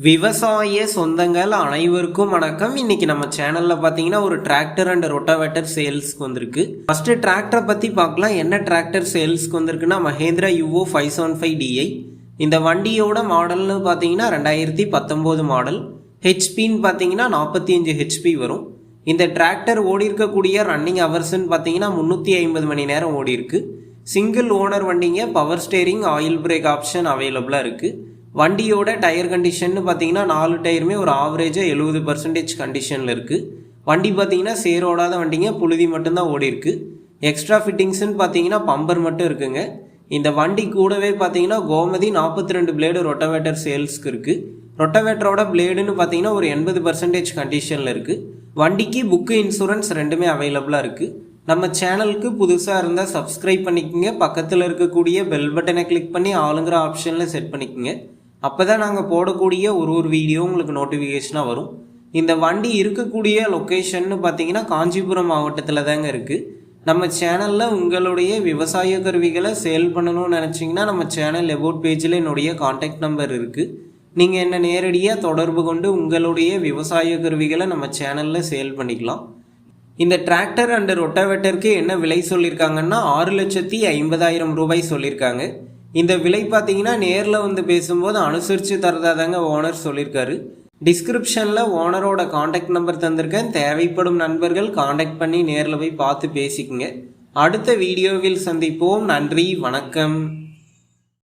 விவசாய சொந்தங்கள் அனைவருக்கும் வணக்கம். இன்னைக்கு நம்ம சேனல்ல பாத்தீங்கன்னா ஒரு டிராக்டர் அண்ட் ரொட்டாவேட்டர் சேல்ஸ்க்கு வந்திருக்கு. ஃபர்ஸ்ட் டிராக்டரை பத்தி பார்க்கலாம். என்ன டிராக்டர் சேல்ஸ்க்கு வந்திருக்குன்னா மஹேந்திரா யுவோ 575DI. இந்த வண்டியோட மாடல்னு பார்த்தீங்கன்னா 2019 மாடல். ஹெச்பின்னு பார்த்தீங்கன்னா 45 ஹெச்பி வரும். இந்த டிராக்டர் ஓடி இருக்கக்கூடிய ரன்னிங் ஹவர்ஸ்ன்னு பார்த்தீங்கன்னா 350 மணி நேரம் ஓடி இருக்கு. சிங்கிள் ஓனர் வண்டிங்க. Power steering, oil break option அவைலபிளாக இருக்குது. வண்டியோட டயர் கண்டிஷன் பார்த்தீங்கன்னா 4 டயருமே ஒரு ஆவரேஜாக 70% கண்டிஷனில் இருக்குது. வண்டி பார்த்தீங்கன்னா சேரோடாத வண்டிங்க, புழுதி மட்டும்தான் ஓடி இருக்குது. எக்ஸ்ட்ரா ஃபிட்டிங்ஸ்ன்னு பார்த்தீங்கன்னா பம்பர் மட்டும் இருக்குங்க. இந்த வண்டி கூடவே பார்த்தீங்கன்னா கோமதி 42 பிளேடு ரொட்டவேட்டர் சேல்ஸ்க்கு இருக்குது. ரொட்டவேட்டரோட பிளேடுன்னு பார்த்தீங்கன்னா ஒரு 80% கண்டிஷனில் இருக்குது. வண்டிக்கு புக்கு, இன்சூரன்ஸ் ரெண்டுமே அவைலபிளாக இருக்குது. நம்ம சேனலுக்கு புதுசாக இருந்தால் சப்ஸ்கிரைப் பண்ணிக்கோங்க. பக்கத்தில் இருக்கக்கூடிய பெல் பட்டனை கிளிக் பண்ணி ஆளுங்கிற ஆப்ஷனில் செட் பண்ணிக்கோங்க. அப்போ தான் நாங்கள் போடக்கூடிய ஒரு வீடியோ உங்களுக்கு நோட்டிஃபிகேஷனாக வரும். இந்த வண்டி இருக்கக்கூடிய லொக்கேஷன்னு பார்த்தீங்கன்னா காஞ்சிபுரம் மாவட்டத்தில் தாங்க இருக்குது. நம்ம சேனலில் உங்களுடைய விவசாய கருவிகளை சேல் பண்ணணும்னு நினச்சிங்கன்னா நம்ம சேனல் அபவுட் பேஜில் என்னுடைய கான்டாக்ட் நம்பர் இருக்குது. நீங்கள் என்ன நேரடியாக தொடர்பு கொண்டு உங்களுடைய விவசாய கருவிகளை நம்ம சேனலில் சேல் பண்ணிக்கலாம். இந்த டிராக்டர் அண்ட் ரொட்டாவேட்டருக்கு என்ன விலை சொல்லியிருக்காங்கன்னா 6,50,000 ரூபாய் சொல்லியிருக்காங்க. இந்த விலை பார்த்தீங்கன்னா நேரில் வந்து பேசும்போது அனுசரித்து தரதா தாங்க ஓனர் சொல்லியிருக்காரு. டிஸ்கிரிப்ஷனில் ஓனரோட காண்டாக்ட் நம்பர் தந்திருக்கேன். தேவைப்படும் நண்பர்கள் காண்டாக்ட் பண்ணி நேரில் போய் பார்த்து பேசிக்கங்க. அடுத்த வீடியோவில் சந்திப்போம். நன்றி, வணக்கம்.